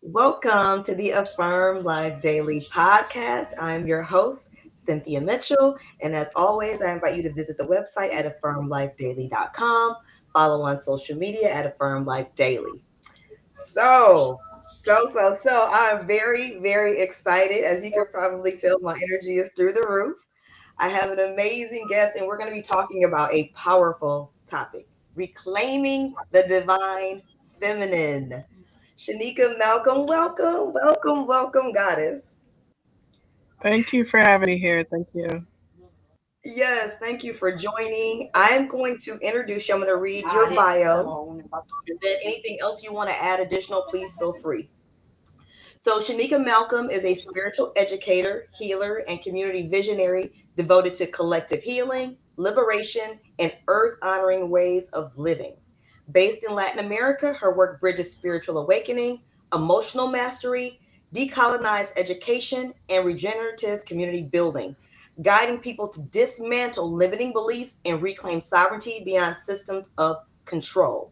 Welcome to the Affirm Live Daily podcast. I'm your host, Cynthia Mitchell. And as always, I invite you to visit the website at affirmlifedaily.com. Follow on social media at Affirm Life Daily. I'm very, very excited. As you can probably tell, my energy is through the roof. I have an amazing guest, and we're going to be talking about a powerful topic: reclaiming the divine feminine. Shanika, Malcolm, welcome, goddess. Thank you for having me here. Thank you. Yes, thank you for joining. I'm going to introduce you. I'm going to read your bio, and then anything else you want to add additional, please feel free. So, Shanika Malcolm is a spiritual educator, healer, and community visionary devoted to collective healing, liberation, and earth honoring ways of living. Based in Latin America, her work bridges spiritual awakening, emotional mastery, decolonized education, and regenerative community building, guiding people to dismantle limiting beliefs and reclaim sovereignty beyond systems of control.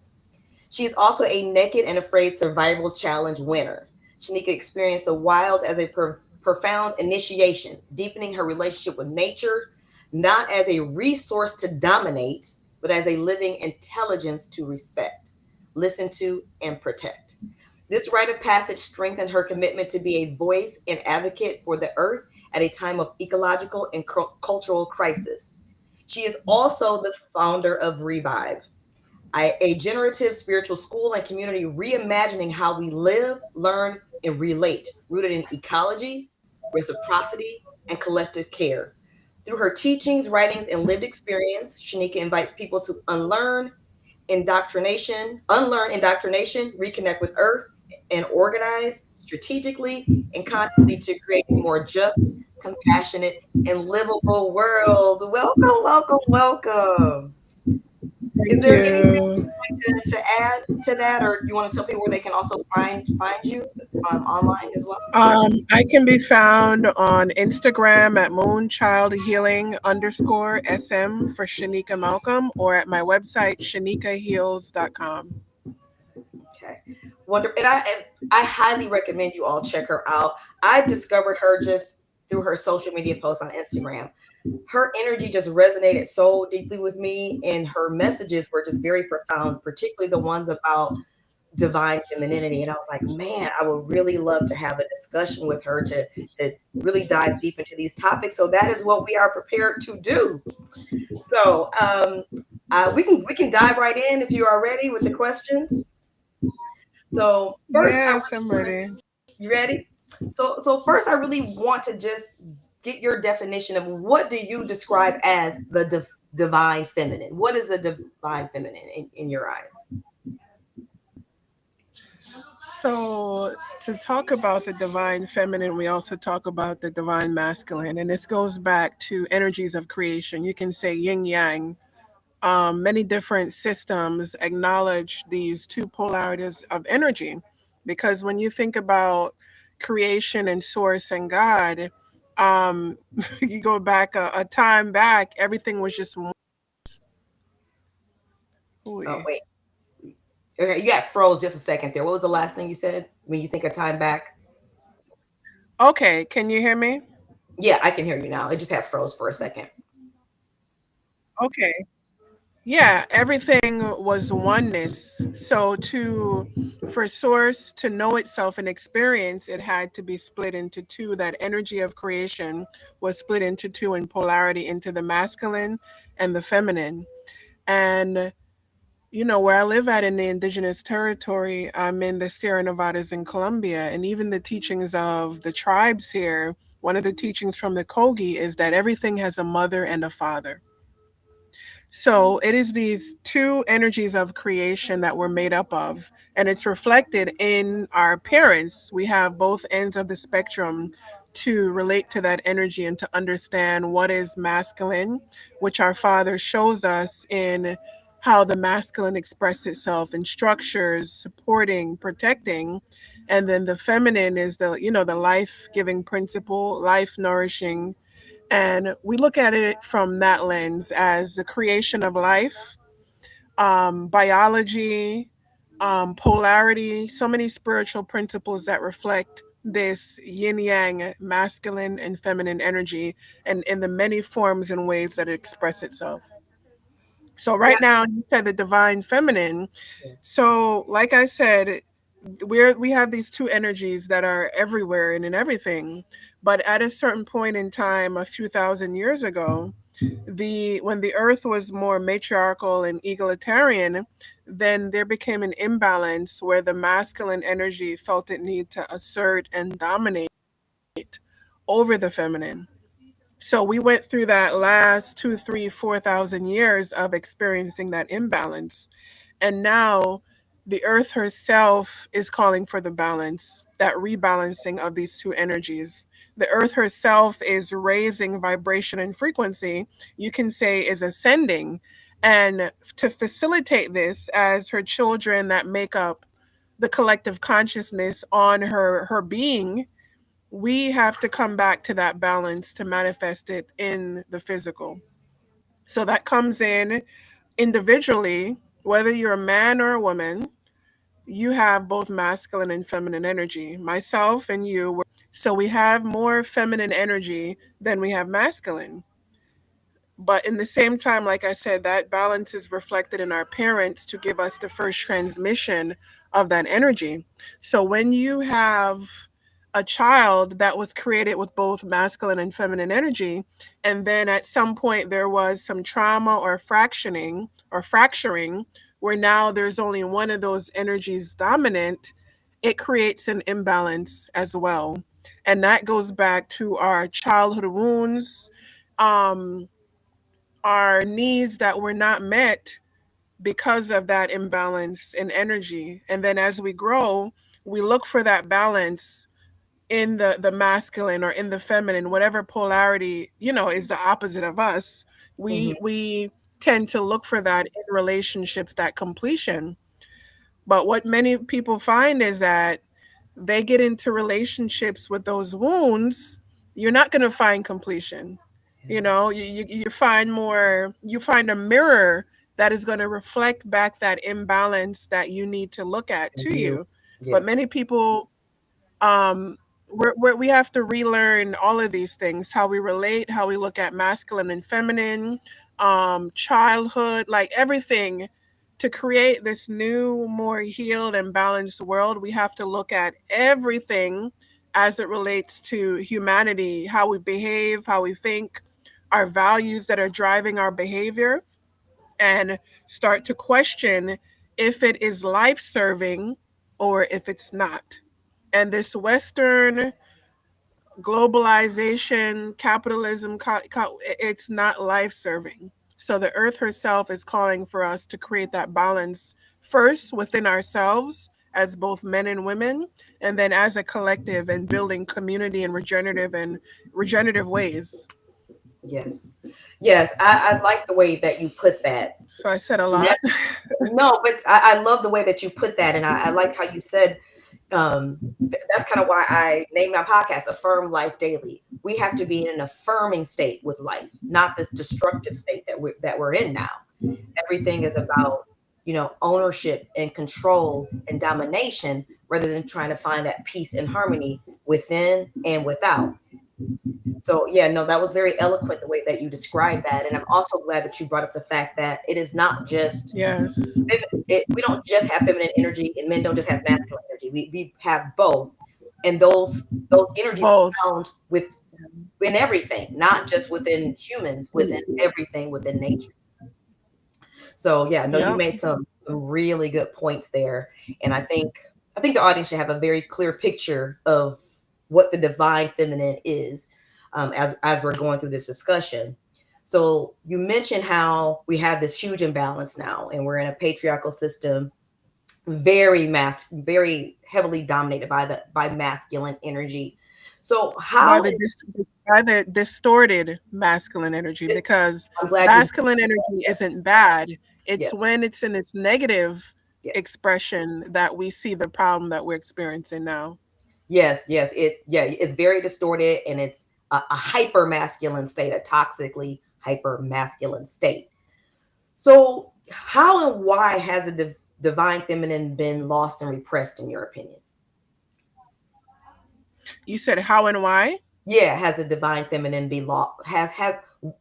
She is also a Naked and Afraid Survival Challenge winner. Shanika experienced the wild as a profound initiation, deepening her relationship with nature, not as a resource to dominate, but as a living intelligence to respect, listen to, and protect. This rite of passage strengthened her commitment to be a voice and advocate for the earth at a time of ecological and cultural crisis. She is also the founder of Revive, a generative spiritual school and community reimagining how we live, learn, and relate, rooted in ecology, reciprocity, and collective care. Through her teachings, writings, and lived experience, Shanika invites people to unlearn indoctrination, reconnect with Earth, and organize strategically and consciously to create a more just, compassionate, and livable world. Welcome. Is Thank there anything you. to add to that, or do you want to tell people where they can also find you online as well? I can be found on Instagram at moonchildhealing_SM for Shanika Malcolm or at my website, shanikaheals.com. Okay, wonderful. And I highly recommend you all check her out. I discovered her just through her social media posts on Instagram. Her energy just resonated so deeply with me, and her messages were just very profound, particularly the ones about divine femininity. And I was like, man, I would really love to have a discussion with her to really dive deep into these topics. So that is what we are prepared to do. So we can dive right in if you are ready with the questions. So first, I Yes, I'm really wanted ready. to. You ready? So first, I really want to just get your definition of what do you describe as the divine feminine? What is the divine feminine in your eyes? So, to talk about the divine feminine, we also talk about the divine masculine, and this goes back to energies of creation. You can say yin yang. Many different systems acknowledge these two polarities of energy because when you think about creation and source and God, um, you go back a time back, everything was just one. Oh Ooh. wait. Okay, you got froze just a second there. What was the last thing you said when you think of time back? Okay, can you hear me? Yeah, I can hear you now. It just had froze for a second. Okay. Yeah, everything was oneness. So to for source to know itself and experience, it had to be split into two. That energy of creation was split into two in polarity into the masculine and the feminine. And where I live at in the indigenous territory, I'm in the Sierra Nevadas in Colombia, and even the teachings of the tribes here, one of the teachings from the Kogi is that everything has a mother and a father. So it is these two energies of creation that we're made up of, and it's reflected in our appearance. We have both ends of the spectrum to relate to that energy and to understand what is masculine, which our Father shows us in how the masculine expresses itself in structures, supporting, protecting, and then the feminine is the life-giving principle, life nourishing, and we look at it from that lens as the creation of life, biology, polarity, so many spiritual principles that reflect this yin yang, masculine and feminine energy, and in the many forms and ways that it expresses itself. So, Yeah. right now, you said the divine feminine. Yes. So, like I said, we have these two energies that are everywhere and in everything. But at a certain point in time, a few thousand years ago, the when the earth was more matriarchal and egalitarian, then there became an imbalance where the masculine energy felt it need to assert and dominate over the feminine. So we went through that last 2, 3, 4,000 years of experiencing that imbalance. And now the earth herself is calling for the balance, that rebalancing of these two energies. The earth herself is raising vibration and frequency, you can say is ascending. And to facilitate this, as her children that make up the collective consciousness on her being, we have to come back to that balance to manifest it in the physical. So that comes in individually, whether you're a man or a woman, you have both masculine and feminine energy. Myself and you, so we have more feminine energy than we have masculine. But in the same time, like I said, that balance is reflected in our parents to give us the first transmission of that energy. So when you have a child that was created with both masculine and feminine energy, and then at some point there was some trauma or fracturing, where now there's only one of those energies dominant, it creates an imbalance as well. And that goes back to our childhood wounds, um, our needs that were not met because of that imbalance in energy. And then as we grow, we look for that balance in the masculine or in the feminine, whatever polarity, is the opposite of us. Hmm. We tend to look for that in relationships, that completion. But what many people find is that they get into relationships with those wounds, you're not going to find completion. You find more, you find a mirror that is going to reflect back that imbalance that you need to look at And to you. you. But Yes. many people, um, we have to relearn all of these things, how we relate, how we look at masculine and feminine, childhood, like everything. To create this new, more healed and balanced world, we have to look at everything as it relates to humanity, how we behave, how we think, our values that are driving our behavior, and start to question if it is life serving or if it's not. And this Western globalization, capitalism, it's not life serving. So the earth herself is calling for us to create that balance first within ourselves as both men and women, and then as a collective and building community and regenerative ways. Yes. Yes. I like the way that you put that. So I said a And lot. that, no, but I love the way that you put that. And I like how you said, that's kind of why I named my podcast Affirm Life Daily. We have to be in an affirming state with life, not this destructive state that we're in now. Everything is about, ownership and control and domination rather than trying to find that peace and harmony within and without. So yeah, no, that was very eloquent the way that you described that. And I'm also glad that you brought up the fact that it is not just Yes, we don't just have feminine energy and men don't just have masculine energy. We have both. And those energies both. are found within everything, not just within humans, within everything within nature. So yeah, no, you Yep. made some really good points there. And I think the audience should have a very clear picture of what the divine feminine is, as we're going through this discussion. So you mentioned how we have this huge imbalance now, and we're in a patriarchal system, very heavily dominated by masculine energy. So by how the dis- by the distorted masculine energy, because I'm glad you masculine energy isn't bad. It's yes, when it's in its negative yes. expression that we see the problem that we're experiencing now. Yes, yes, it's very distorted, and it's a hyper masculine state, a toxically hyper masculine state. So how and why has divine feminine been lost and repressed in your opinion? You said how and why? Yeah, has the divine feminine be lost? Has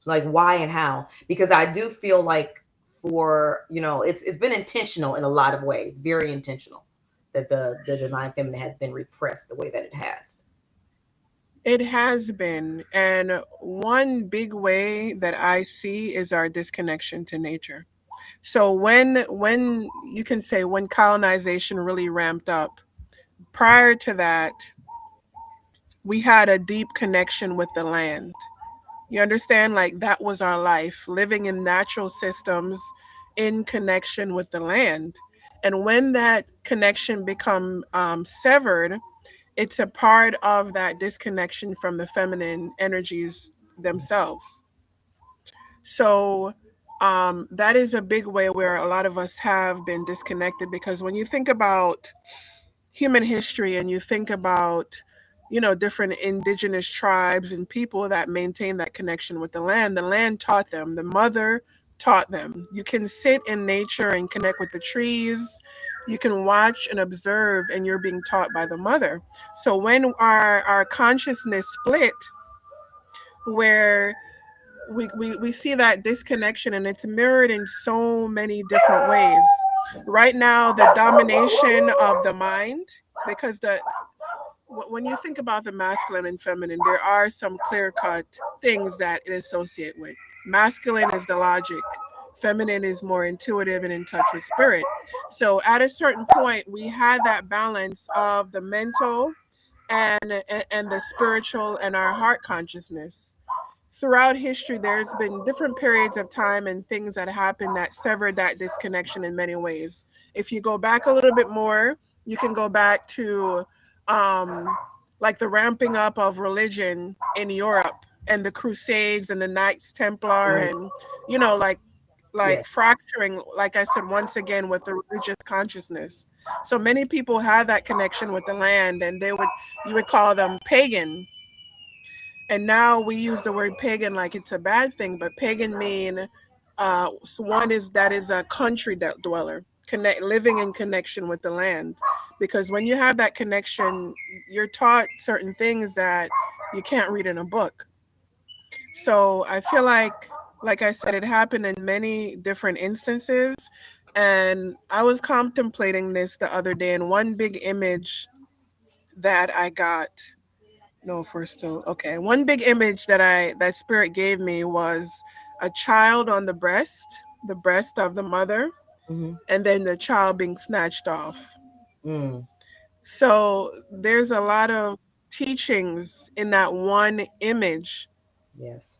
like why and how? Because I do feel like for it's been intentional in a lot of ways, very intentional that the divine feminine has been repressed the way that it has. It has been. And one big way that I see is our disconnection to nature. So when you can say when colonization really ramped up, prior to that, we had a deep connection with the land. You understand? Like that was our life, living in natural systems in connection with the land. And when that connection become severed, it's a part of that disconnection from the feminine energies themselves. So that is a big way where a lot of us have been disconnected because when you think about human history and you think about different indigenous tribes and people that maintain that connection with the land taught them, the mother taught them. You can sit in nature and connect with the trees, you can watch and observe, and you're being taught by the mother. So when our consciousness split, where we see that disconnection, and it's mirrored in so many different ways right now, the domination of the mind, because when you think about the masculine and feminine, there are some clear cut things that it associate with. Masculine is the logic, feminine is more intuitive and in touch with spirit. So at a certain point, we had that balance of the mental and the spiritual and our heart consciousness. Throughout history, there's been different periods of time and things that happened that severed that disconnection in many ways. If you go back a little bit more, you can go back to um, like the ramping up of religion in Europe and the Crusades and the Knights Templar, Mm, and like yes. fracturing, like I said, once again with the religious consciousness. So many people had that connection with the land, and you would call them pagan, and now we use the word pagan like it's a bad thing, but pagan mean so one is that is a country dweller, connect living in connection with the land. Because when you have that connection, you're taught certain things that you can't read in a book. So I feel like I said, it happened in many different instances. And I was contemplating this the other day, and one big image that I got, no, if we're still okay. One big image that spirit gave me was a child on the breast of the mother, Hmm. and then the child being snatched off. Mm, So there's a lot of teachings in that one image. yes.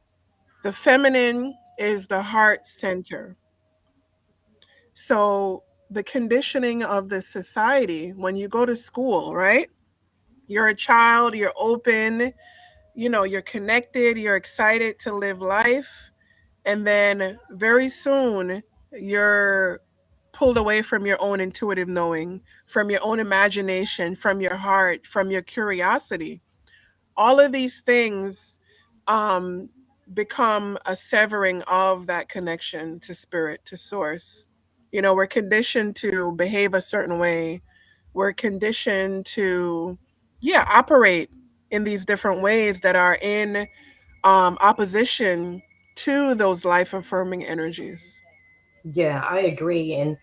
The feminine is the heart center. So the conditioning of the society when you go to school, right? You're a child, you're open, you're connected, you're excited to live life. And then very soon, you're pulled away from your own intuitive knowing, from your own imagination, from your heart, from your curiosity. All of these things um, become a severing of that connection to spirit, to source. We're conditioned to behave a certain way. We're conditioned to, yeah, operate in these different ways that are in opposition to those life affirming energies. Yeah, I agree. And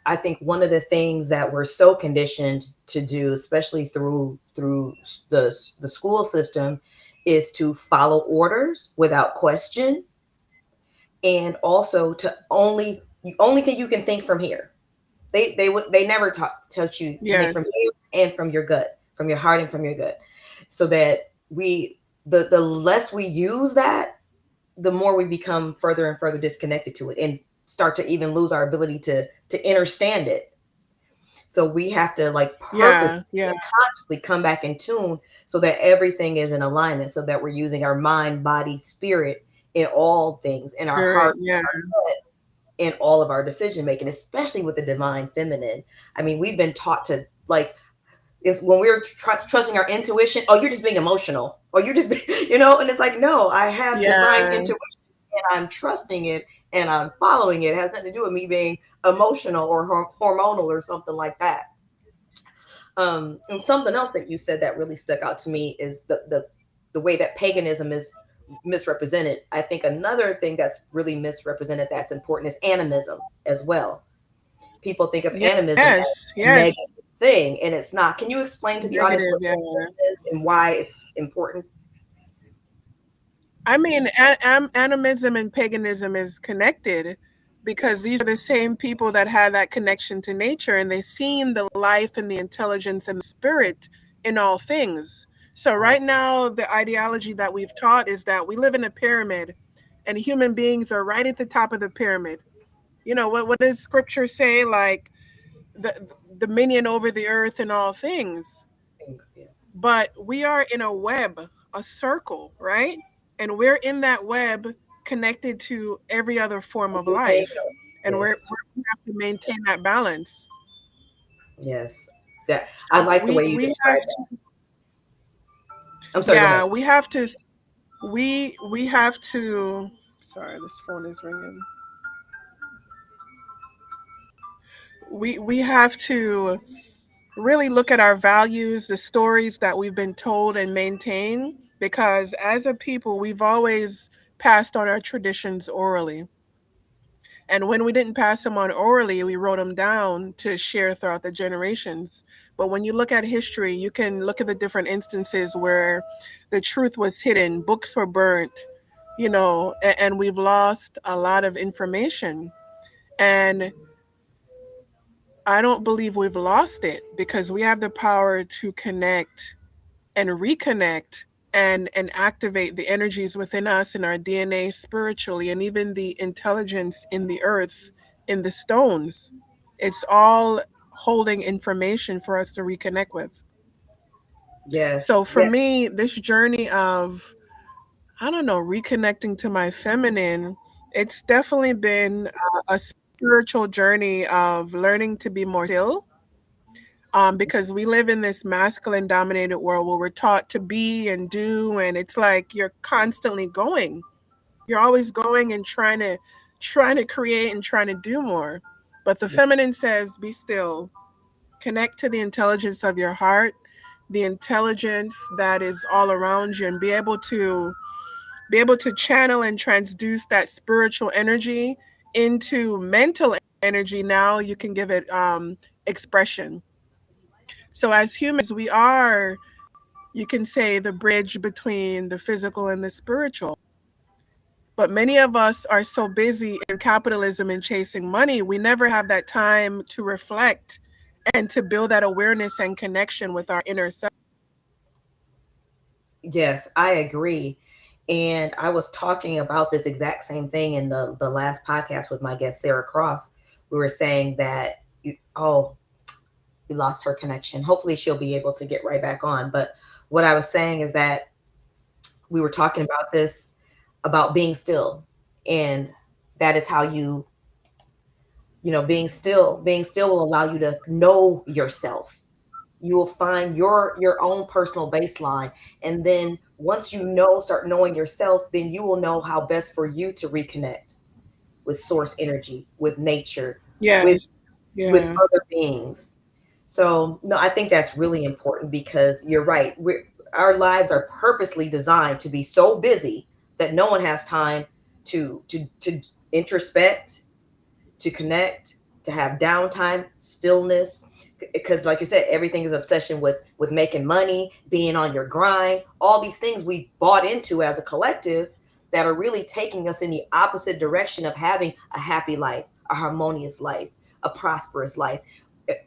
I think one of the things that we're so conditioned to do, especially through the school system, is to follow orders without question, and also to only thing you can think from here. They never taught you to think Yes, from here and from your gut, from your heart and from your gut, so that we the less we use that, the more we become further and further disconnected to it and start to even lose our ability to understand it. So we have to like yeah, purposely yeah, and consciously come back in tune so that everything is in alignment, so that we're using our mind, body, spirit in all things, in our spirit, heart, yeah, in all of our decision making, especially with the divine feminine. I mean, we've been taught to like, it's when we're trusting our intuition. Oh, you're just being emotional, or you're just, and it's like, no, I have divine yeah, intuition and I'm trusting it, and I'm following it. It has nothing to do with me being emotional or hormonal or something like that. And something else that you said that really stuck out to me is the way that paganism is misrepresented. I think another thing that's really misrepresented that's important is animism as well. People think of animism as Yes, a yes, negative thing, and it's not. Can you explain to the audience negative. what Yeah. animism is and why it's important? I mean, animism and paganism is connected because these are the same people that had that connection to nature and they seen the life and the intelligence and the spirit in all things. So, right now, the ideology that we've taught is that we live in a pyramid and human beings are right at the top of the pyramid. You know, what does scripture say? Like, the dominion over the earth and all things. Thanks, yeah. But we are in a web, a circle, right? And we're in that web connected to every other form of There you life. go. And Yes, we have to maintain that balance. yes. That I So like the way you we have describe that. to, I'm sorry. Go ahead. yeah, we have to, we have to, sorry, this phone is ringing. We have to really look at our values, the stories that we've been told and maintain, because as a people, we've always passed on our traditions orally. And when we didn't pass them on orally, we wrote them down to share throughout the generations. But when you look at history, you can look at the different instances where the truth was hidden, books were burnt, you know, and we've lost a lot of information. And I don't believe we've lost it because we have the power to connect and reconnect and activate the energies within us in our DNA spiritually and even the intelligence in the earth, in the stones. It's all holding information for us to reconnect with. Yes, So for yes, me, this journey of, I don't know, reconnecting to my feminine, it's definitely been a spiritual journey of learning to be more still, because we live in this masculine dominated world where we're taught to be and do, and it's like you're constantly going. You're always going and trying to create and trying to do more. But the feminine says, be still, connect to the intelligence of your heart, the intelligence that is all around you, and be able to channel and transduce that spiritual energy into mental energy. Now you can give it expression. So as humans, we are, you can say, the bridge between the physical and the spiritual. But many of us are so busy in capitalism and chasing money, we never have that time to reflect and to build that awareness and connection with our inner self. yes, I agree. And I was talking about this exact same thing in the last podcast with my guest Sarah Cross. We were saying that oh, we lost her connection. Hopefully she'll be able to get right back on. But what I was saying is that we were talking about this about being still, and that is how being still will allow you to know yourself. You will find your own personal baseline, and then once start knowing yourself, then you will know how best for you to reconnect with source energy, with nature, with Yes. with Yeah. other beings. So no, I think that's really important because you're right. Our lives are purposely designed to be so busy that no one has time to introspect, to connect, to have downtime, stillness. Because, like you said, everything is obsession with making money, being on your grind. All these things we bought into as a collective that are really taking us in the opposite direction of having a happy life, a harmonious life, a prosperous life,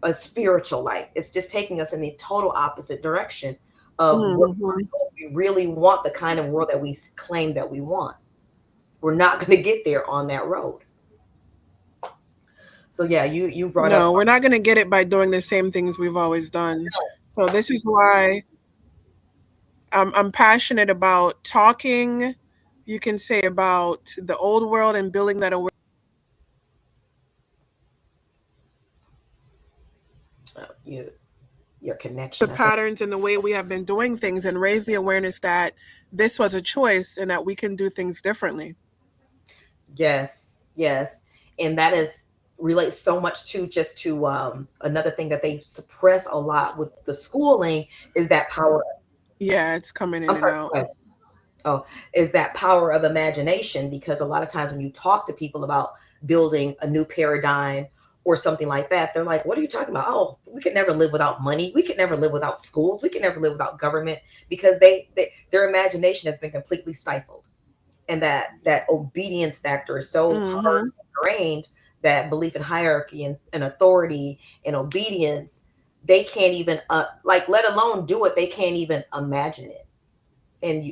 a spiritual life. It's just taking us in the total opposite direction of what Mhm. we really want, the kind of world that we claim that we want. We're not going to get there on that road. So yeah, you brought up No, we're not going to get it by doing the same things we've always done. So this is why I'm passionate about talking, you can say, about the old world and building that you your the connection. I think patterns and the way we have been doing things and raise the awareness that this was a choice and that we can do things differently. yes, Yes, and that is relates so much to just to another thing that they suppress a lot with the schooling is that power. Yeah, it's coming I'm in and sorry. out. Go ahead. Oh, is that power of imagination, because a lot of times when you talk to people about building a new paradigm or something like that, they're like, what are you talking about? Oh, we could never live without money, we could never live without schools, we could never live without government, because they their imagination has been completely stifled, and that obedience factor is so hard Mm-hmm. ingrained, that belief in hierarchy and authority and obedience, they can't even like, let alone do it, they can't even imagine it. And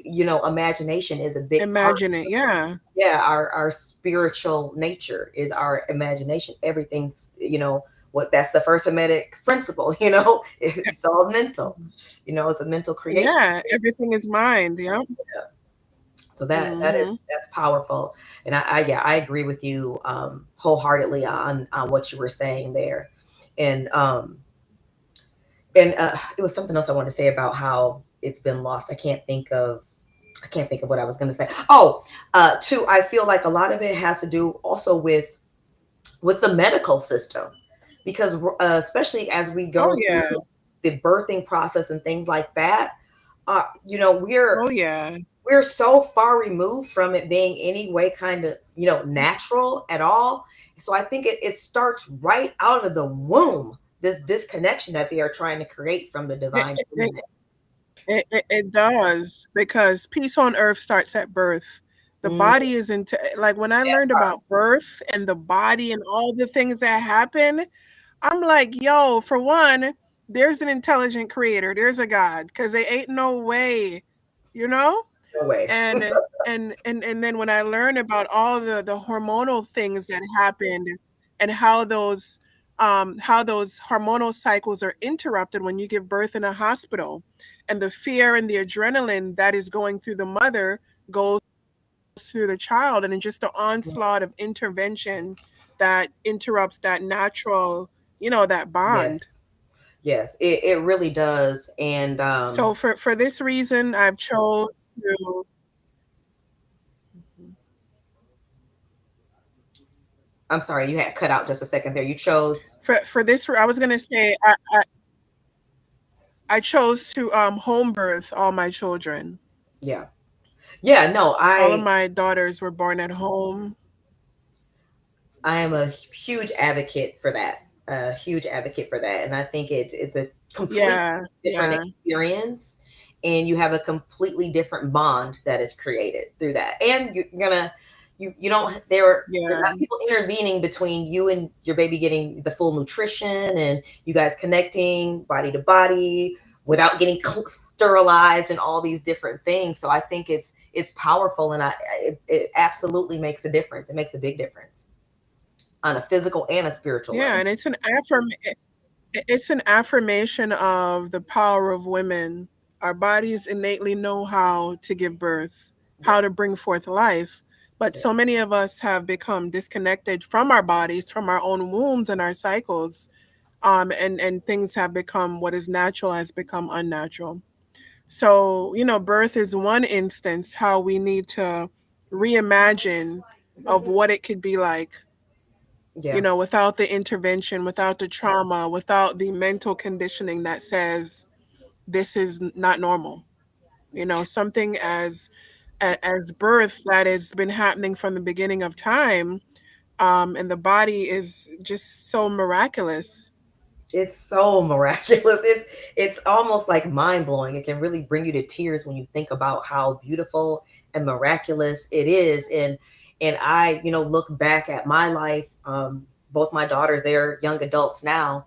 imagination is a big part. Imagine it. Yeah. Yeah, our spiritual nature is our imagination. Everything's, what, that's the first hermetic principle. It's all mental. It's a mental creation. Yeah. Everything is mind. Yeah. So that Mm-hmm. is that's powerful. And yeah, I agree with you wholeheartedly on what you were saying there. And it was something else I wanted to say about how it's been lost. I can't think of what I was going to say. Oh, too, I feel like a lot of it has to do also with the medical system, because especially as we Oh go through yeah. the birthing process and things like that, uh, you know, we're Oh yeah. we're so far removed from it being any way kind of natural at all. So I think it starts right out of the womb. This disconnection that they are trying to create from the It, divine it, feminine. it does because peace on earth starts at birth. The Mm, body is into like when I that learned part. about birth and the body and all the things that happen, I'm like, yo, for one, there's an intelligent creator, there's a God, because there ain't no way, you know? No way. And then when I learned about all the hormonal things that happened and how those hormonal cycles are interrupted when you give birth in a hospital, and the fear and the adrenaline that is going through the mother goes through the child, and then just the onslaught of intervention that interrupts that natural, that bond. Yes. Yes, it really does. And So for this reason, I've chose to I'm sorry, you had cut out just a second there. You chose. for this I was gonna say I chose to home birth all my children. Yeah. Yeah, no, All of I my daughters were born at home. I am a huge advocate for that. A huge advocate for that. And I think it's a completely Yeah, different yeah, experience, and you have a completely different bond that is created through that. And you're gonna you don't there's yeah, not people intervening between you and your baby getting the full nutrition, and you guys connecting body to body without getting sterilized and all these different things. So I think it's powerful, and it absolutely makes a difference. It makes a big difference on a physical and a spiritual yeah, level. and it's an affirmation of the power of women. Our bodies innately know how to give birth, Yeah, how to bring forth life. But yeah, so many of us have become disconnected from our bodies, from our own wombs and our cycles. And things have become what is natural has become unnatural. So, birth is one instance how we need to reimagine of what it could be like, yeah. without the intervention, without the trauma, without the mental conditioning that says this is not normal. Something as birth that has been happening from the beginning of time, and the body is just so miraculous. It's so miraculous. It's almost like mind blowing. It can really bring you to tears when you think about how beautiful and miraculous it is. And I, look back at my life. Both my daughters, they're young adults now,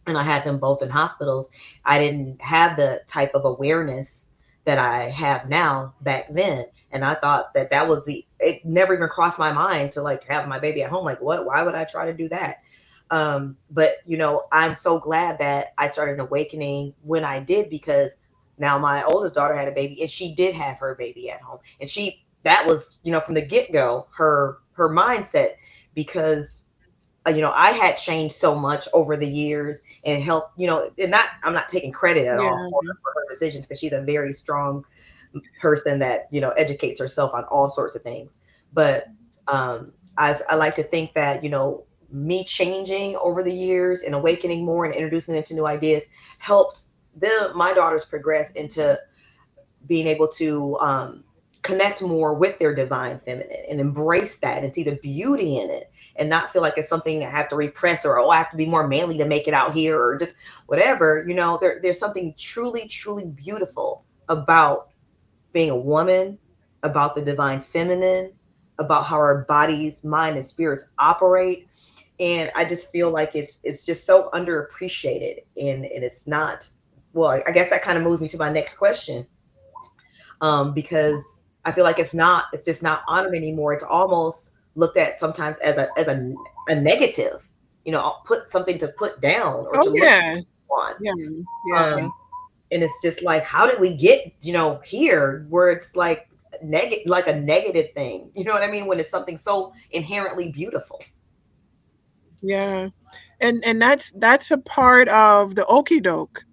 and I had them both in hospitals. I didn't have the type of awareness that I have now back then. And I thought that was it never even crossed my mind to like have my baby at home. Like, what? Why would I try to do that? But I'm so glad that I started awakening when I did, because now my oldest daughter had a baby, and she did have her baby at home. And that was, from the get go, her mindset, because I had changed so much over the years and helped, and I'm not taking credit at all Yeah. for her decisions, because she's a very strong person that, educates herself on all sorts of things. But I like to think that, me changing over the years and awakening more and introducing them to new ideas helped my daughters progress into being able to connect more with their divine feminine and embrace that and see the beauty in it and not feel like it's something I have to repress, or, oh, I have to be more manly to make it out here, or just whatever. There's something truly, truly beautiful about being a woman, about the divine feminine, about how our bodies, mind, and spirits operate. And I just feel like it's just so underappreciated, and it's not. Well, I guess that kind of moves me to my next question, because I feel like it's just not honored anymore. It's almost looked at sometimes as a negative, I'll put something to put down or Oh to look yeah, on. yeah, yeah, Um, and it's just like, how did we get, here where it's like a negative thing? You know what I mean? When it's something so inherently beautiful. yeah. And that's a part of the okey doke.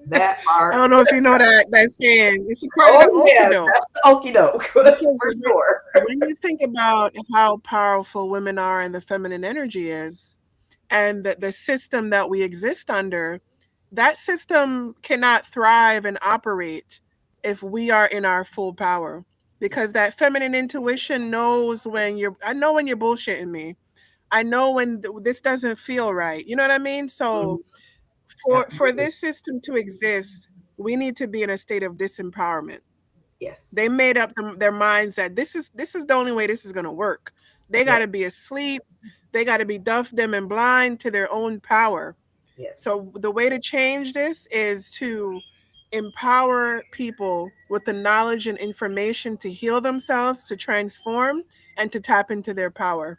That I part. don't know if you know that saying. It's a part of the Oh okey yeah, doke. that's the okie doke Because for sure. when you think about how powerful women are and the feminine energy is, and the system that we exist under, that system cannot thrive and operate if we are in our full power. Because that feminine intuition knows I know when you're bullshitting me. I know when this doesn't feel right. You know what I mean? Mhm. So for Absolutely. this system to exist, we need to be in a state of disempowerment. Yes. They made up their minds that this is the only way this is going to work. They got Yep. to be asleep. They got to be deaf, dumb, and blind to their own power. Yes. So the way to change this is to empower people with the knowledge and information to heal themselves, to transform, and to tap into their power.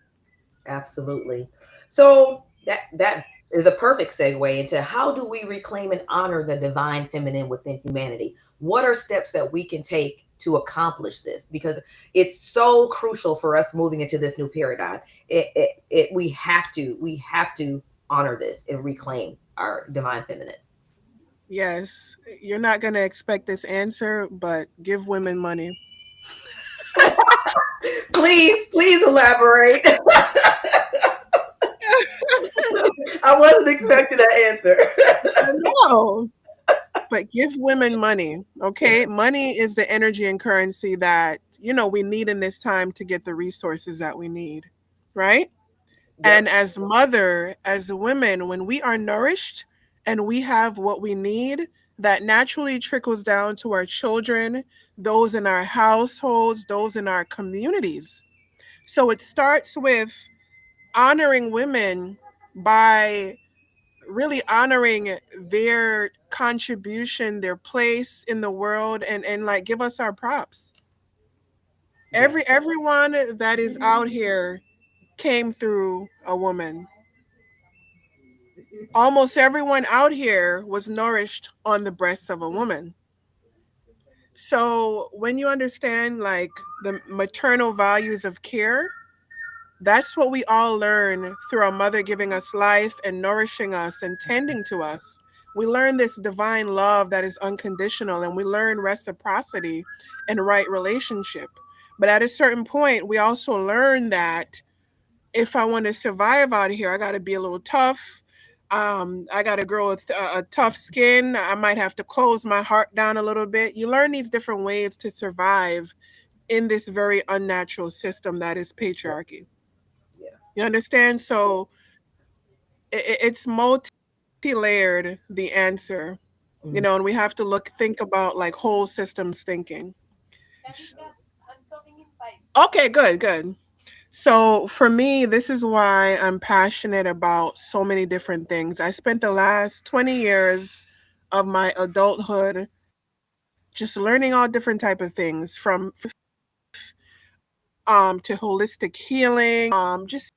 Absolutely. So that is a perfect segue into, how do we reclaim and honor the divine feminine within humanity? What are steps that we can take to accomplish this? Because it's so crucial for us moving into this new paradigm. We have to honor this and reclaim our divine feminine. Yes, you're not going to expect this answer, but give women money. Please elaborate. I wasn't expecting that answer. No, but give women money. Yeah. Okay, money is the energy and currency that we need in this time to get the resources that we need, right? Yep. And as mother, as women, when we are nourished and we have what we need, that naturally trickles down to our children, those in our households, those in our communities. So it starts with honoring women by really honoring their contribution, their place in the world, and like give us our props. Yeah. Everyone that is out here came through a woman. Almost everyone out here was nourished on the breasts of a woman. So when you understand like the maternal values of care, that's what we all learn through our mother giving us life and nourishing us and tending to us. We learn this divine love that is unconditional, and we learn reciprocity and right relationship. But at a certain point, we also learn that if I want to survive out here, I got to be a little tough. I got to grow a tough skin. I might have to close my heart down a little bit. You learn these different ways to survive in this very unnatural system that is Yeah. patriarchy. Yeah. You understand? So it's multi-layered, the answer, Mhm. and we have to think about like whole systems thinking. Okay, good, good. So for me, this is why I'm passionate about so many different things. I spent the last 20 years of my adulthood just learning all different type of things, from to holistic healing, just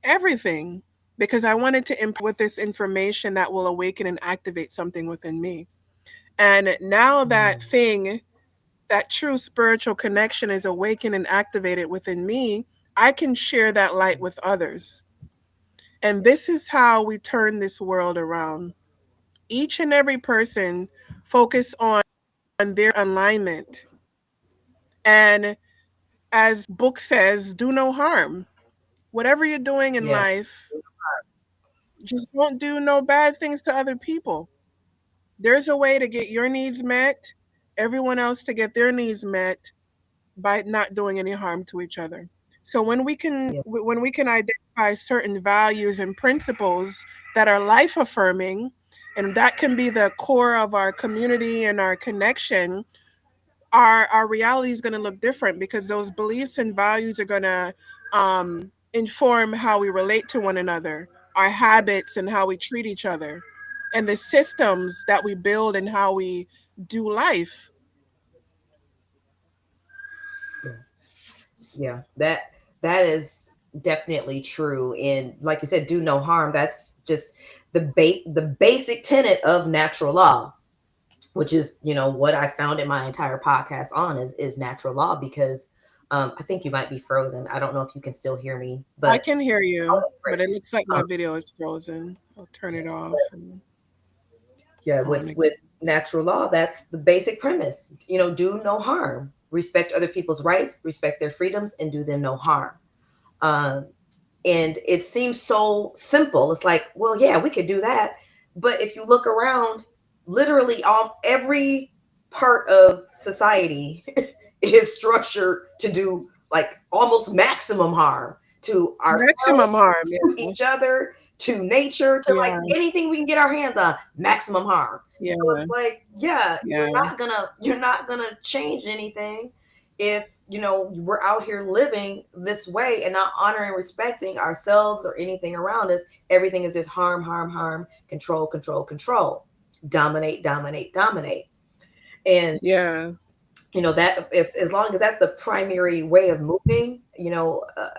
everything, because I wanted to impact with this information that will awaken and activate something within me. And now that true spiritual connection is awakened and activated within me, I can share that light with others. And this is how we turn this world around. Each and every person focus on their alignment. And as book says, do no harm. Whatever you're doing in Yeah. life, just don't do no bad things to other people. There's a way to get your needs met, everyone else to get their needs met by not doing any harm to each other. So Yeah. when we can identify certain values and principles that are life affirming, and that can be the core of our community and our connection, our reality is going to look different because those beliefs and values are going to inform how we relate to one another, our habits and how we treat each other, and the systems that we build and how we do life. Yeah. Yeah. That is definitely true. And like you said, do no harm. That's just the basic tenet of natural law, which is, what I founded my entire podcast on is natural law because I think you might be frozen. I don't know if you can still hear me, I but can hear you, great. but it looks like my Um, video is frozen. I'll turn it off but and yeah, on with again. natural law, that's the basic premise. Do no harm, respect other people's rights, respect their freedoms, and do them no harm. Um, and it seems so simple. It's like, well, yeah, we could do that, but if you look around, literally all every part of society is structured to do like almost maximum harm to ourselves, Maximum harm. to Yeah. each other, to nature, to like Yeah. anything we can get our hands on, maximum harm. Yeah. So it's like, yeah, Yeah. you're not gonna change anything if we're out here living this way and not honoring and respecting ourselves or anything around us. Everything is just harm, harm, harm, control, control, control, dominate, dominate, dominate. And Yeah. that if as long as that's the primary way of moving,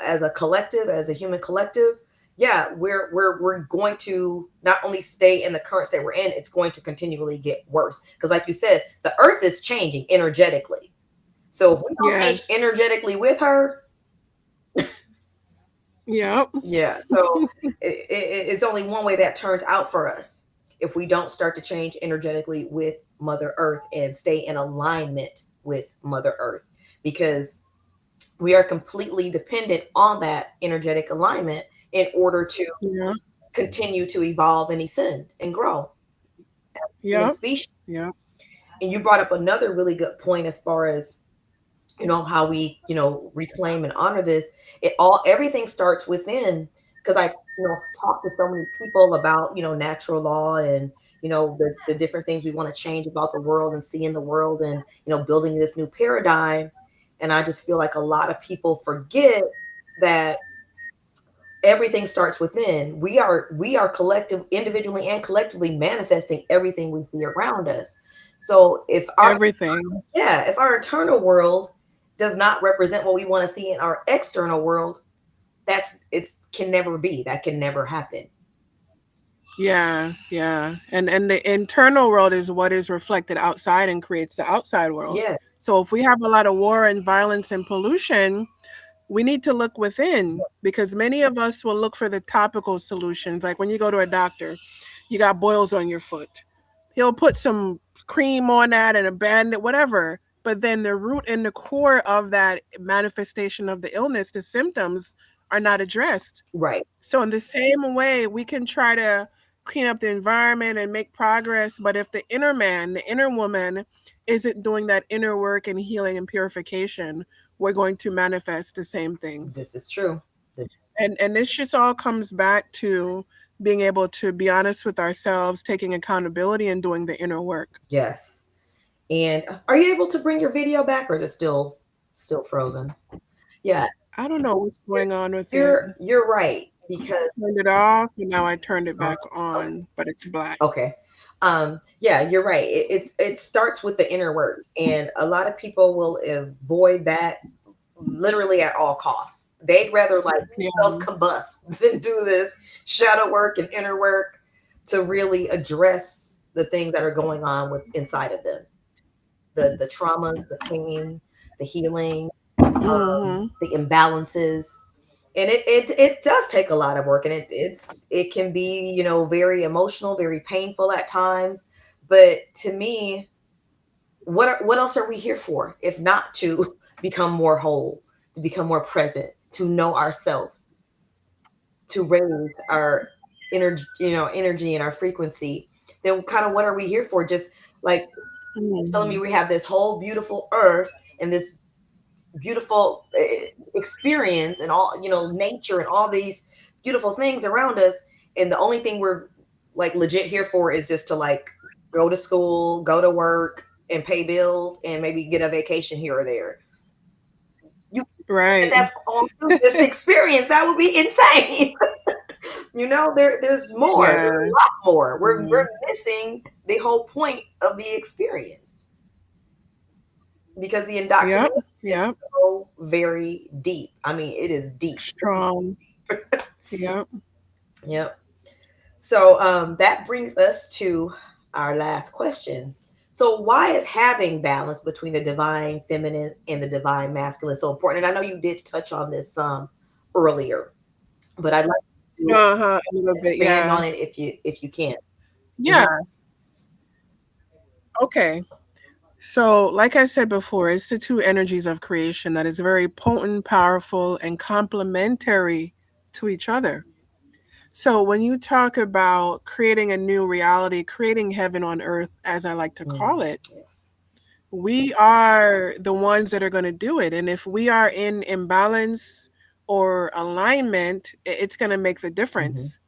as a collective, as a human collective, yeah, we're going to not only stay in the current state we're in, it's going to continually get worse because like you said, the earth is changing energetically. So if we don't change Yes. energetically with her, Yep. yeah, so it's only one way that turns out for us if we don't start to change energetically with Mother Earth and stay in alignment with Mother Earth, because we are completely dependent on that energetic alignment in order to Yeah. continue to evolve and ascend and grow human Yep. species. Yep. And you brought up another really good point as far as how we reclaim and honor this. Everything starts within, because I talk to so many people about natural law and the different things we want to change about the world and see in the world, and building this new paradigm. And I just feel like a lot of people forget that everything starts within. We are collective, individually and collectively, manifesting everything we see around us. So Everything. if our internal world does not represent what we want to see in our external world, it can never be. That can never happen. Yeah. Yeah. And the internal world is what is reflected outside and creates the outside world. Yes, So if we have a lot of war and violence and pollution, we need to look within because many of us will look for the topical solutions. Like when you go to a doctor, you got boils on your foot. He'll put some cream on that and a bandage, whatever. But then the root and the core of that manifestation of the illness, the symptoms, are not addressed. right. So, in the same way, we can try to clean up the environment and make progress. But if the inner man, the inner woman, isn't doing that inner work and healing and purification, we're going to manifest the same things. This is true. And this just all comes back to being able to be honest with ourselves, taking accountability, and doing the inner work. Yes. And are you able to bring your video back, or is it still frozen? Yeah, I don't know what's you're going on with it. you're right because Turned it off and now I turned it back on, but it's black. okay. Yeah, you're right. It starts with the inner work, and a lot of people will avoid that literally at all costs. They'd rather like Yeah. self combust than do this shadow work and inner work to really address the things that are going on with inside of them, the traumas, the pain, the healing, Hmm. the imbalances. And it does take a lot of work, and it can be very emotional, very painful at times. But to me, what else are we here for if not to become more whole, to become more present, to know ourselves, to raise our energy, energy and our frequency, then kind of what are we here for? Just like telling me Mhm. we have this whole beautiful earth and this beautiful experience and all, nature and all these beautiful things around us. And the only thing we're like legit here for is just to like go to school, go to work, and pay bills and maybe get a vacation here or there. You and Right. that's all through this experience. That would be insane. There's more. There's Yeah. a lot more. We're Yeah. missing the whole point of the experience because the Yep. indoctrination is Yep. so very deep. I mean, it is deep. Strong. Yep. Yep. So that brings us to our last question. So why is having balance between the divine feminine and the divine masculine so important? And I know you did touch on this some earlier, but I'd like to Uh-huh. A little bit. expand Yeah. on it if you can. Mhm. Yeah. Okay. So, like I said before, it's the two energies of creation that is very potent, powerful, and complementary to each other. So, when you talk about creating a new reality, creating heaven on earth, as I like to call it, Yes. we are the ones that are going to do it. And if we are in imbalance or alignment, it's going to make the Hmm. difference.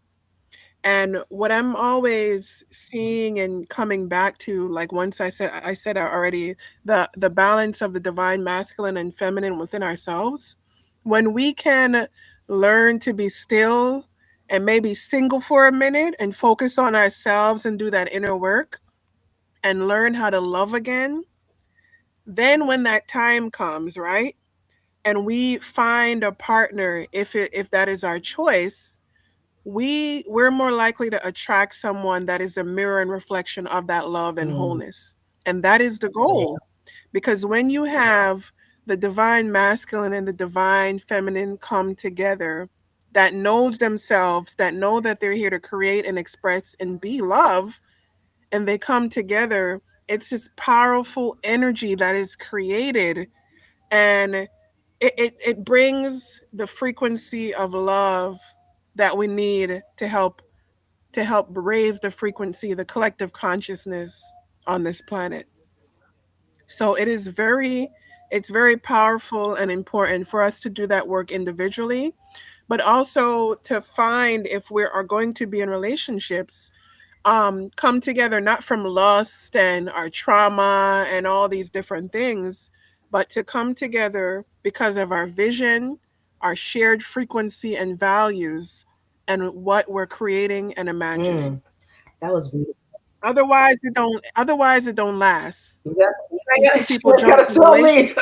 And what I'm always seeing and coming back to, like once I said already, the balance of the divine masculine and feminine within ourselves, when we can learn to be still and maybe single for a minute and focus on ourselves and do that inner work and learn how to love again, then when that time comes, right? And we find a partner, if that is our choice, we're more likely to attract someone that is a mirror and reflection of that love and Mm, wholeness. And that is the yeah. goal. Because when you have the divine masculine and the divine feminine come together, that knows themselves, that know that they're here to create and express and be love, and they come together, it's this powerful energy that is created. And it brings the frequency of love that we need to help raise the frequency, the collective consciousness on this planet. So it's very powerful and important for us to do that work individually, but also to find if we are going to be in relationships, come together not from lust and our trauma and all these different things, but to come together because of our vision, our shared frequency and values, and what we're creating and imagining. Mm, that was beautiful. Otherwise it don't last. You see people You ain't jump gotta tell me.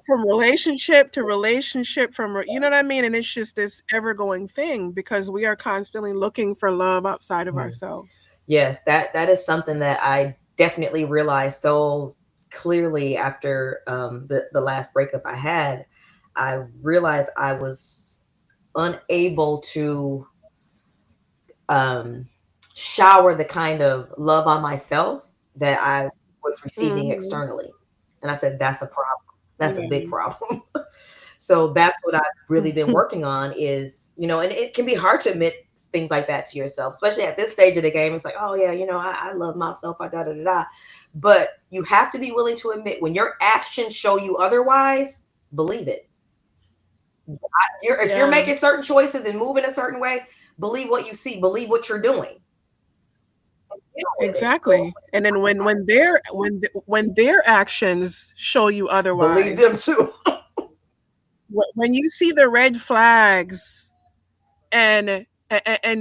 from relationship to relationship you know what I mean? And it's just this ever going thing because we are constantly looking for love outside of Mm. ourselves. Yes, that is something that I definitely realized so clearly after the last breakup I had. I realized I was unable to um, shower the kind of love on myself that I was receiving Hmm. externally. And I said, that's a problem. That's a big Yeah. problem. So that's what I've really been working on is, and it can be hard to admit things like that to yourself, especially at this stage of the game. It's like, oh yeah, I love myself. I da da da da. But you have to be willing to admit when your actions show you otherwise, believe it. If you're Yeah. making certain choices and moving a certain way, believe what you see, believe what you're doing. Deal with it. Exactly. And then when their actions show you Believe them otherwise, too. when you see the red flags and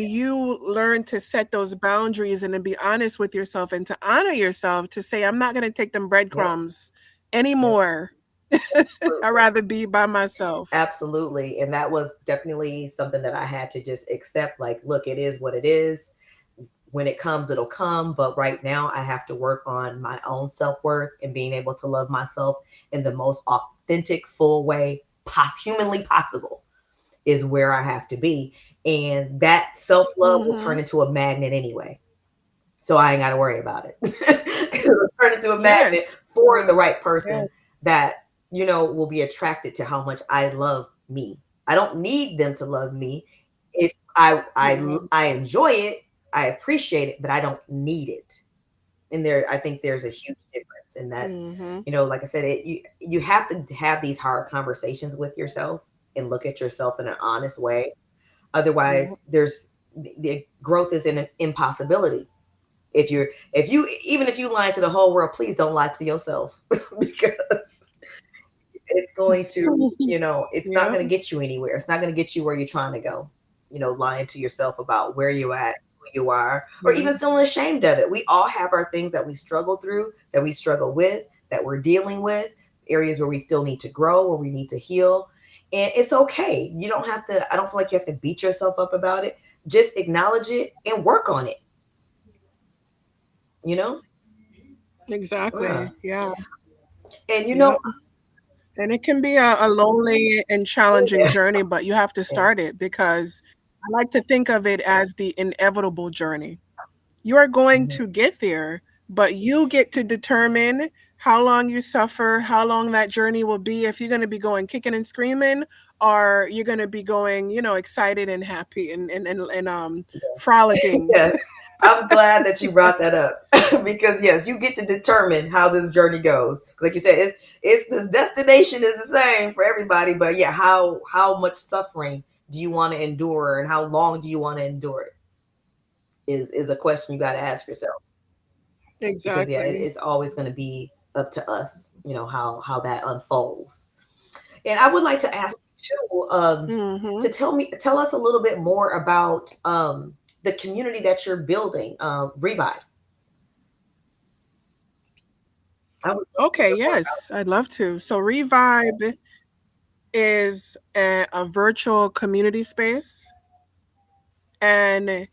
you learn to set those boundaries and to be honest with yourself and to honor yourself to say I'm not going to take them Yep. breadcrumbs Yep. anymore. I'd Absolutely. rather be by myself. Absolutely. And that was definitely something that I had to just accept. Like, look, it is what it is. When it comes, it'll come. But right now, I have to work on my own self worth and being able to love myself in the most authentic, full way humanly possible is where I have to be. And that self love will turn Hmm. into a magnet anyway. So I ain't got to worry about it. It'll turn into a magnet Yes. for the right Yes. person Yes. that will be attracted to how much I love me. I don't need them to love me. If Yeah. I enjoy it, I appreciate it, but I don't need it. And I think there's a huge difference, and that's, Mm-hmm. like I said, you have to have these hard conversations with yourself and look at yourself in an honest way. Yeah. Otherwise, the growth is an impossibility. If you even if you lie to the whole world, please don't lie to yourself because it's going to, it's not Yeah. going to get you anywhere. It's not going to get you where you're trying to go. Lying to yourself about where you at, who you are, or Yeah. even feeling ashamed of it. We all have our things that we struggle through, that we struggle with, that we're dealing with, areas where we still need to grow, where we need to heal. And it's okay. You don't have to, I don't feel like you have to beat yourself up about it. Just acknowledge it and work on it, you know? Yeah. Exactly. Yeah. And Yep. And it can be a lonely and challenging yeah, journey, but you have to yeah, start it because I like to think of it as the inevitable journey. You are going mhm, to get there, but you get to determine how long you suffer, how long that journey will be, if you're going to be going kicking and screaming, or you're going to be going, excited and happy and frolicking. yes. I'm glad that you brought that up because yes, you get to determine how this journey goes. Like you said, it's the destination is the same for everybody, but yeah, how much suffering do you want to endure, and how long do you want to endure it is a question you got to ask yourself, because yeah, Exactly. it's always going to be up to us, how that unfolds. And I would like to ask you too, Hmm. to tell us a little bit more about the community that you're building, Revive. I would love to Okay, hear more about yes, I'd love to. So, Revive is a virtual community space. And it.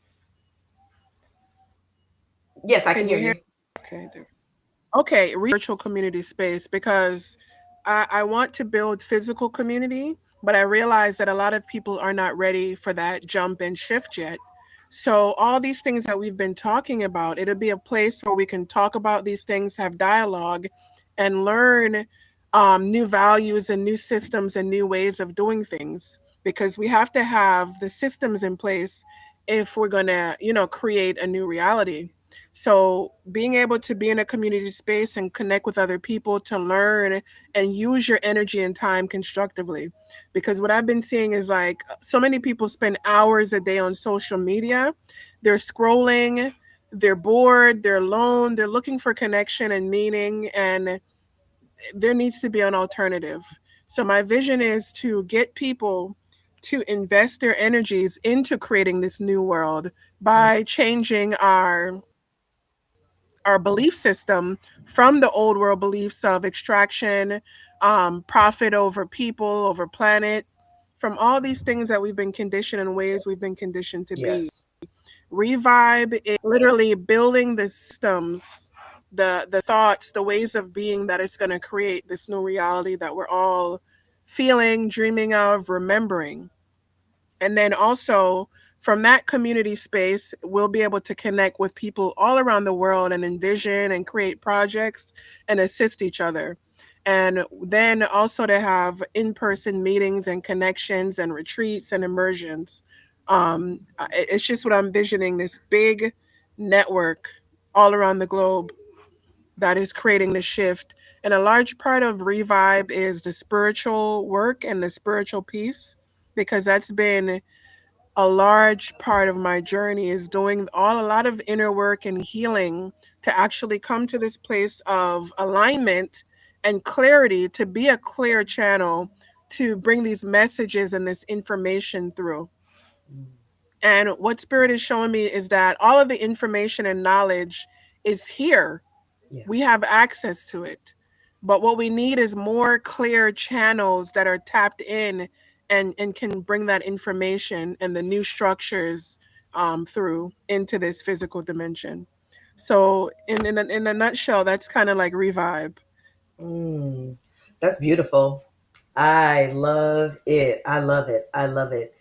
Yes, I can can hear you hear? you. Okay, okay, virtual community space because I want to build physical community, but I realize that a lot of people are not ready for that jump and shift yet. So, all these things that we've been talking about, it'll be a place where we can talk about these things, have dialogue, and learn new values and new systems and new ways of doing things. Because we have to have the systems in place if we're going to, create a new reality. So, being able to be in a community space and connect with other people to learn and use your energy and time constructively. Because what I've been seeing is like so many people spend hours a day on social media. They're scrolling, they're bored, they're alone, they're looking for connection and meaning, and there needs to be an alternative. So, my vision is to get people to invest their energies into creating this new world Mm, by changing our belief system from the old world beliefs of extraction, profit over people, over planet, from all these things that we've been conditioned in ways we've been conditioned to be. yes. Revive is literally building the systems, the thoughts, the ways of being that it's going to create this new reality that we're all feeling, dreaming of, remembering. And then also from that community space, we'll be able to connect with people all around the world and envision and create projects and assist each other. And then also to have in person meetings and connections and retreats and immersions. It's just what I'm envisioning, this big network all around the globe that is creating the shift. And a large part of Revive is the spiritual work and the spiritual piece, because that's been a large part of my journey, is doing a lot of inner work and healing to actually come to this place of alignment and clarity, to be a clear channel to bring these messages and this information through. Mm, And what spirit is showing me is that all of the information and knowledge is here. yeah. We have access to it. But what we need is more clear channels that are tapped in and can bring that information and the new structures through into this physical dimension. So, in a nutshell, that's kind of like Revive. Mm, that's beautiful. I love it. I love it. I love it.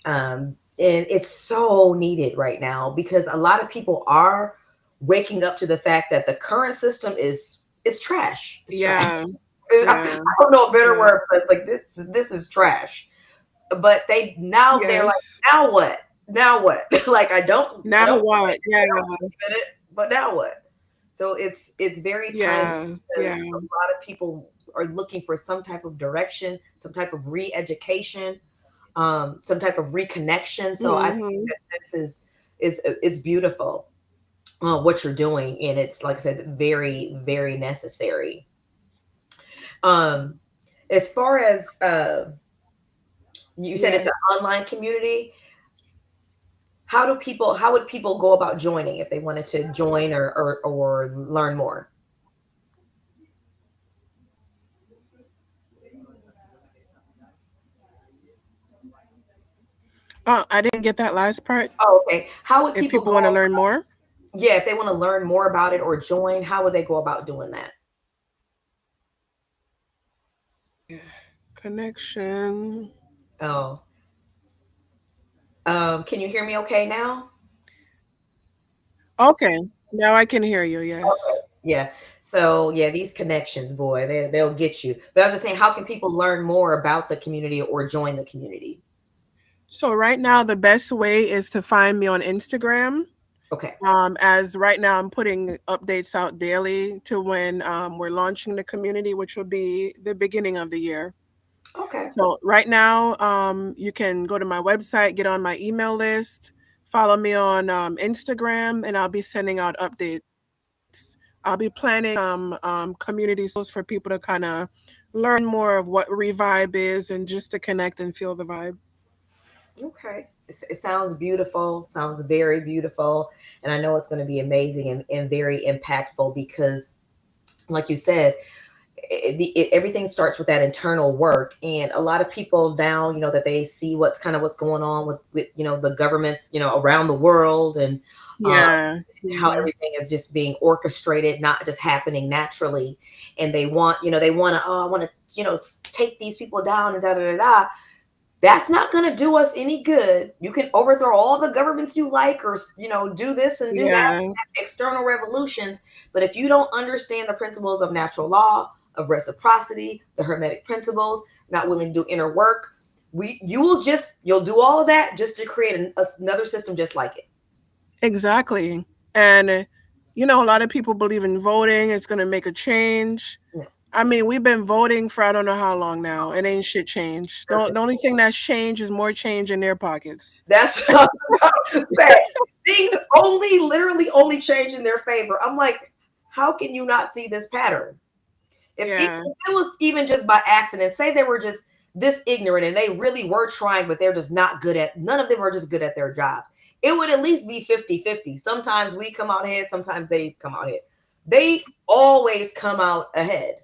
And it's so needed right now because a lot of people are waking up to the fact that the current system is trash. It's trash. Yeah. Yeah. I don't know a better Yeah. word, but it's like this is trash. But they're like, Yes. now what? Now what? Like I Now don't what? Yeah. believe in it, but now what? So it's very timely Yeah. Yeah. because a lot of people are looking for some type of direction, some type of re-education, some type of reconnection. So I think Hmm. that this is it's beautiful what you're doing, and it's like I said, very very necessary. Um, as far as you said, it's an Yes. online community. How would people go about joining if they wanted to join or learn more? Oh, I didn't get that last part. Oh, okay. How would If people people want to go? learn more, Yeah, if they want to learn more about it or join, how would they go about doing that? connection. Oh, can you hear me okay now? Okay. Now I can hear you. Yes. Yeah. So yeah, these connections, boy, they'll get you. But I was just saying, how can people learn more about the community or join the community? So right now, the best way is to find me on Instagram. Okay. As right now, I'm putting updates out daily to when we're launching the community, which will be the beginning of the year. Okay. So right now, you can go to my website, get on my email list, follow me on Instagram, and I'll be sending out updates. I'll be planning community for people to kind of learn more of what Revibe is and just to connect and feel the vibe. Okay. It sounds beautiful, sounds very beautiful. And I know it's going to be amazing and very impactful because, like you said, everything starts with that internal work. And a lot of people now, that they see what's going on with the governments, around the world, and uh, Yeah, how yeah, everything is just being orchestrated, not just happening naturally. And they want to, oh, I want to, take these people down and da da da da. That's not going to do us any good. You can overthrow all the governments you like, or do this and do that, yeah, external revolutions. But if you don't understand the principles of natural law, of reciprocity, the hermetic principles, not willing to do inner work, you'll do all of that just to create another system just like it. exactly. And, a lot of people believe in voting. It's going to make a change. No, I mean, we've been voting for I don't know how long now. It ain't shit changed. The only thing that's changed is more change in their pockets. that's what I'm about to say. Things literally only change in their favor. I'm like, how can you not see this pattern? If Yeah, it was even just by accident, say they were just this ignorant and they really were trying, but they're just not good at, none of them are just good at their jobs. It would at least be 50-50. Sometimes we come out ahead, sometimes they come out ahead. They always come out ahead.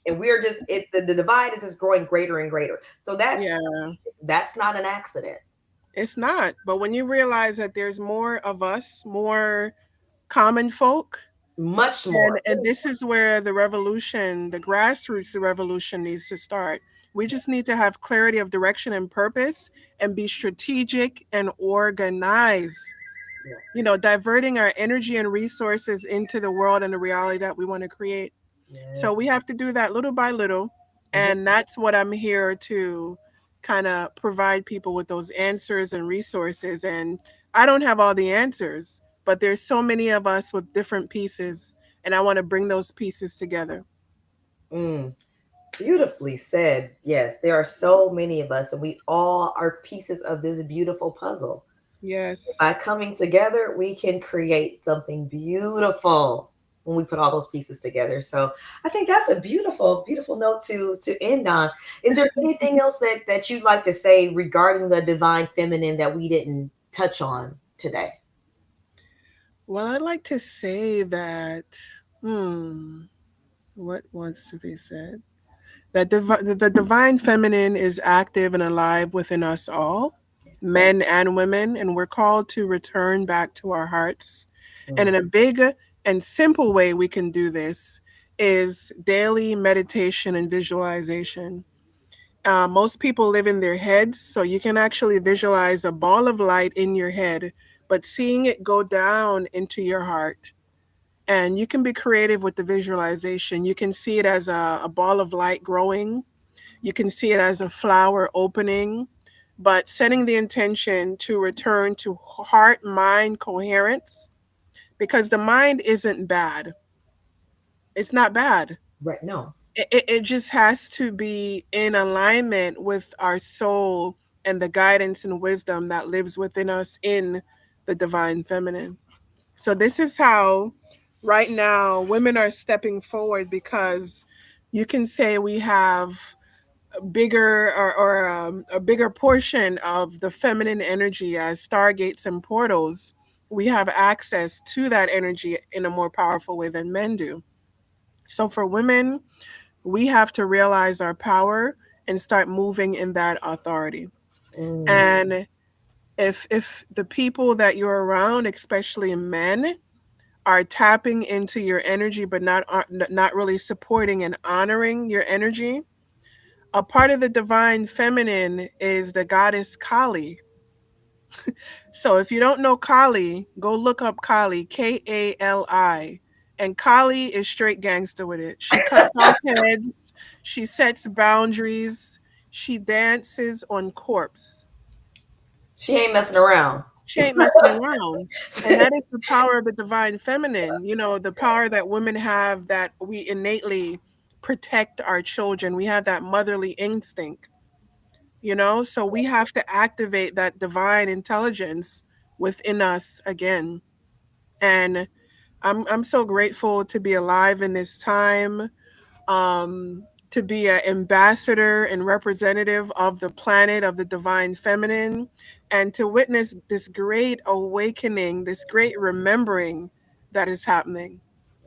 And we're just, the divide is just growing greater and greater. So yeah. that's not an accident. It's not. But when you realize that there's more of us, more common folk, Much and more. this is where the revolution, the grassroots revolution needs to start. We just need to have clarity of direction and purpose and be strategic and organized. Yeah. Diverting our energy and resources into the world and the reality that we want to create. Yeah. So we have to do that little by little. Mhm. And that's what I'm here to kind of provide people with those answers and resources. And I don't have all the answers, but there's so many of us with different pieces. And I want to bring those pieces together. Mm. Beautifully said. Yes, there are so many of us, and we all are pieces of this beautiful puzzle. By Yes. coming together, we can create something beautiful when we put all those pieces together. So I think that's a beautiful, beautiful note to end on. Is there anything else that you'd like to say regarding the divine feminine that we didn't touch on today? Well, I'd like to say that, what wants to be said? That the divine feminine is active and alive within us all, So, men and women, and we're called to return back to our hearts. And mm, in a big and simple way, we can do this is daily meditation and visualization. Most people live in their heads, so you can actually visualize a ball of light in your head, but seeing it go down into your heart And you can be creative with the visualization. You can see it as a ball of light growing. You can see it as a flower opening, but setting the intention to return to heart mind coherence, because the mind isn't bad. It's not bad. Right. No. It just has to be in alignment with our soul and the guidance and wisdom that lives within us in the divine feminine. So, this is how right now women are stepping forward, because you can say we have bigger or a bigger portion of the feminine energy as stargates and portals. We have access to that energy in a more powerful way than men do. So for women, we have to realize our power and start moving in that authority. Mm, And if the people that you're around, especially men, are tapping into your energy but not really supporting and honoring your energy, a part of the divine feminine is the goddess Kali. So if you don't know Kali, go look up Kali, Kali. And Kali is straight gangster with it. She cuts off heads, she sets boundaries, she dances on corpse. she ain't messing around. She ain't messing around. And that is the power of the divine feminine, the power that women have, that we innately protect our children. We have that motherly instinct. So we have to activate that divine intelligence within us again. And I'm so grateful to be alive in this time, to be an ambassador and representative of the planet of the divine feminine, and to witness this great awakening, this great remembering that is happening.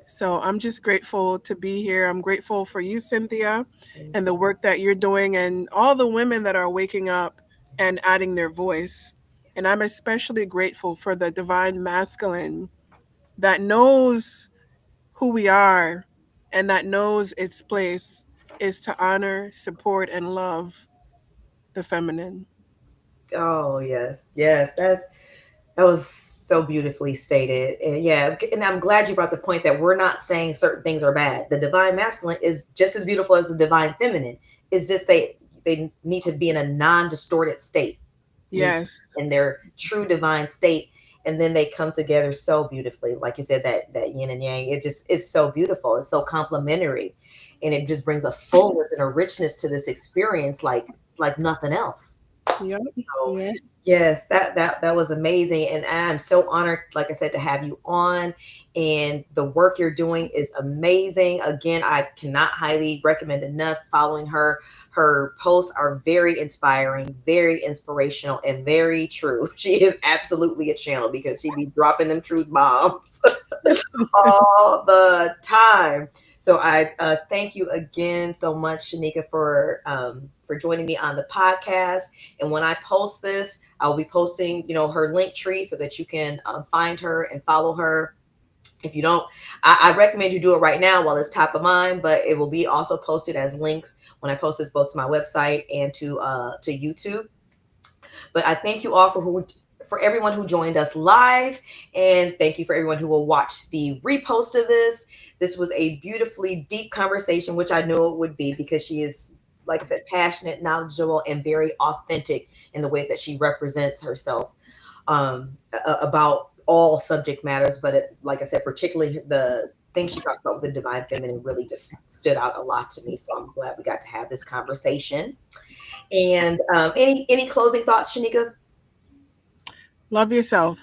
So I'm just grateful to be here. I'm grateful for you, Cynthia, Thank and you. the work that you're doing, and all the women that are waking up and adding their voice. And I'm especially grateful for the divine masculine that knows who we are and that knows its place is to honor, support, and love the feminine. Oh yes, yes. That was so beautifully stated. And yeah, and I'm glad you brought the point that we're not saying certain things are bad. The divine masculine is just as beautiful as the divine feminine. It's just they need to be in a non-distorted state, need Yes. in their true divine state, and then they come together so beautifully. Like you said, that yin and yang, it's so beautiful. It's so complementary, and it just brings a fullness and a richness to this experience like nothing else. Yep. So Yep. yes, that was amazing, and I'm so honored, like I said, to have you on. And the work you're doing is amazing. Again, I cannot highly recommend enough following her. Her posts are very inspiring, very inspirational, and very true. She is absolutely a channel because she be dropping them truth bombs all the time. So I thank you again so much, Shanika, for joining me on the podcast. And when I post this, I'll be posting, her link tree so that you can find her and follow her. If you don't, I recommend you do it right now while it's top of mind. But it will be also posted as links when I post this both to my website and to YouTube. But I thank you all for everyone who joined us live, and thank you for everyone who will watch the repost of this. This was a beautifully deep conversation, which I knew it would be because she is, like I said, passionate, knowledgeable, and very authentic in the way that she represents herself about all subject matters. But like I said, particularly the things she talked about with the divine feminine really just stood out a lot to me. So I'm glad we got to have this conversation. And any closing thoughts, Shanika? Love yourself.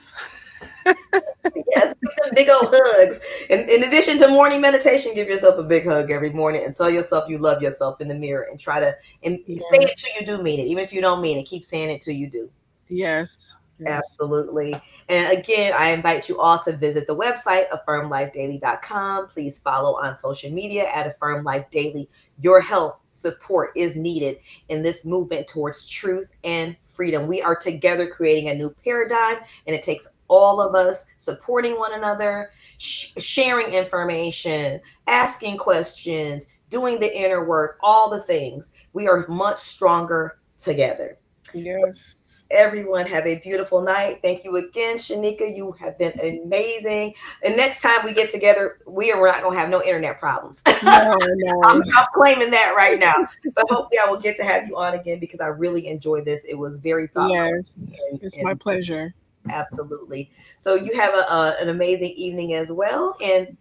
Yes, give them big old hugs. And in addition to morning meditation, give yourself a big hug every morning and tell yourself you love yourself in the mirror and try to and say it Yes. till you do mean it. Even if you don't mean it, keep saying it till you do. Yes. Yes. Absolutely. And again, I invite you all to visit the website, affirmlifedaily.com. Please follow on social media at Affirm Life Daily. Your help, support is needed in this movement towards truth and freedom. We are together creating a new paradigm, and it takes all of us supporting one another, sharing information, asking questions, doing the inner work, all the things. We are much stronger together. Yes. Everyone have a beautiful night. Thank you again, Shanika. You have been amazing. And next time we get together, we're not gonna have no internet problems. No, no. I'm claiming that right now. But hopefully I will get to have you on again because I really enjoyed this. It was very thought Yes, provoking it's my and pleasure. absolutely. So you have an amazing evening as well. And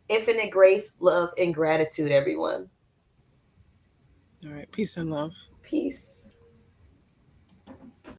infinite grace, love, and gratitude, everyone. All right. Peace and love. Peace.